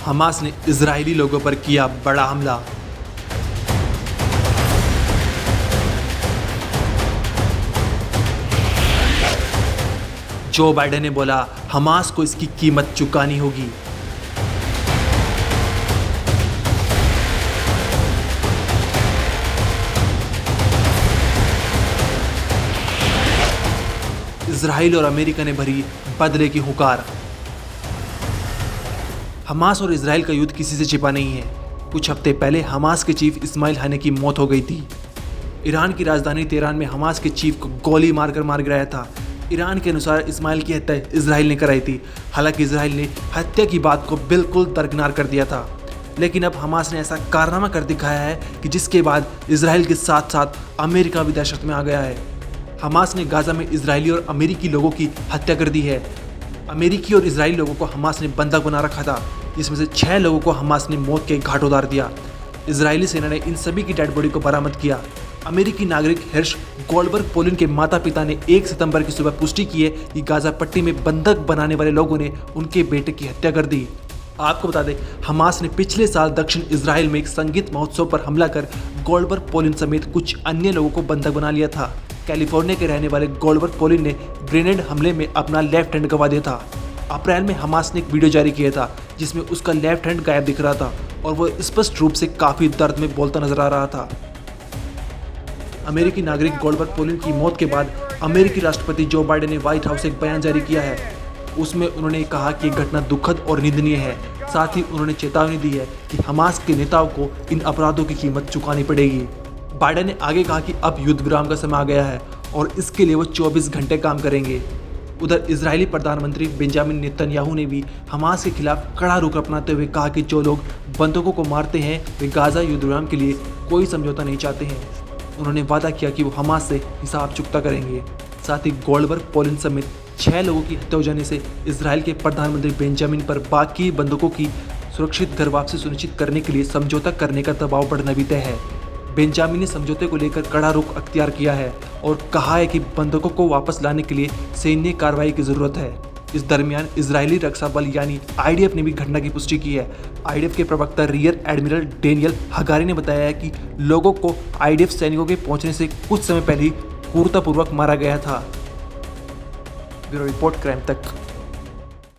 Hamas ने Israeli लोगों पर किया बड़ा हमला। जो बाइडेन ने बोला हमास को इसकी कीमत चुकानी होगी। इजराइल और अमेरिका ने भरी बदले की हुंकार। हमास और इजराइल का युद्ध किसी से छिपा नहीं है। कुछ हफ्ते पहले हमास के चीफ इस्माइल हानिया की मौत हो गई थी। ईरान की राजधानी तेहरान में हमास के चीफ को गोली मारकर मार गिराया था। ईरान के अनुसार इस्माइल की हत्या इजराइल ने कराई थी। हालांकि इजराइल ने हत्या की बात को बिल्कुल दरकिनार कर दिया था, लेकिन अब हमास ने ऐसा कारनामा कर दिखाया है कि जिसके बाद इजराइल के साथ साथ अमेरिका भी दहशत में आ गया है। हमास ने गाजा में इजरायली और अमेरिकी लोगों की हत्या कर दी है। अमेरिकी और इजरायली लोगों को हमास ने बंधक बना रखा था, जिसमें से 6 लोगों को हमास ने मौत के घाट उतार दिया। इजरायली सेना ने इन सभी की डेड बॉडी को बरामद किया। अमेरिकी नागरिक हिर्श गोल्डबर्ग पोलिन के माता पिता ने 1 सितंबर की सुबह पुष्टि की है कि गाजा पट्टी में बंधक बनाने वाले लोगों ने उनके बेटे की हत्या कर दी। आपको बता दें, हमास ने पिछले साल दक्षिण इजराइल में एक संगीत महोत्सव पर हमला कर गोल्डबर्ग पोलिन समेत कुछ अन्य लोगों को बंधक बना लिया था। कैलिफोर्निया के रहने वाले गोल्डबर्ग पोलिन ने ग्रेनेड हमले में अपना लेफ्ट हैंड गंवा दिया था। अप्रैल में हमास ने एक वीडियो जारी किया था जिसमें उसका लेफ्ट हैंड गायब दिख रहा था और वो स्पष्ट रूप से काफी दर्द में बोलता नजर आ रहा था। अमेरिकी नागरिक गोल्डबर्ग पोलिन की मौत के बाद अमेरिकी राष्ट्रपति जो बाइडेन ने व्हाइट हाउस से एक बयान जारी किया है। उसमें उन्होंने कहा कि यह घटना दुखद और निंदनीय है। साथ ही उन्होंने चेतावनी दी है कि हमास के नेताओं को इन अपराधों की कीमत चुकानी पड़ेगी। बाइडेन ने आगे कहा कि अब युद्ध विराम का समय आ गया है और इसके लिए वो 24 घंटे काम करेंगे। उधर इजरायली प्रधानमंत्री बेंजामिन नेतन्याहू ने भी हमास के खिलाफ कड़ा रुख अपनाते हुए कहा कि जो लोग बंधकों को मारते हैं वे गाजा युद्ध विराम के लिए कोई समझौता नहीं चाहते हैं। उन्होंने वादा किया कि वो हमास से हिसाब चुकता करेंगे। साथ ही गोल्डबर्ग पोलिन समेत 6 लोगों की हत्या हो जाने से इजराइल के प्रधानमंत्री बेंजामिन पर बाकी बंधकों की सुरक्षित घर वापसी सुनिश्चित करने के लिए समझौता करने का दबाव बढ़ना भी तय है। बेंजामिन ने समझौते को लेकर कड़ा रुख अख्तियार किया है और कहा है कि बंधकों को वापस लाने के लिए सैन्य कार्रवाई की जरूरत है। इस दरमियान इजरायली रक्षा बल यानी आईडीएफ ने भी घटना की पुष्टि की है। आईडीएफ के प्रवक्ता रियर एडमिरल डेनियल हगारी ने बताया है कि लोगों को आईडीएफ सैनिकों के पहुंचने से कुछ समय पहले ही क्रूरतापूर्वक मारा गया था। ब्यूरो रिपोर्ट क्राइम तक।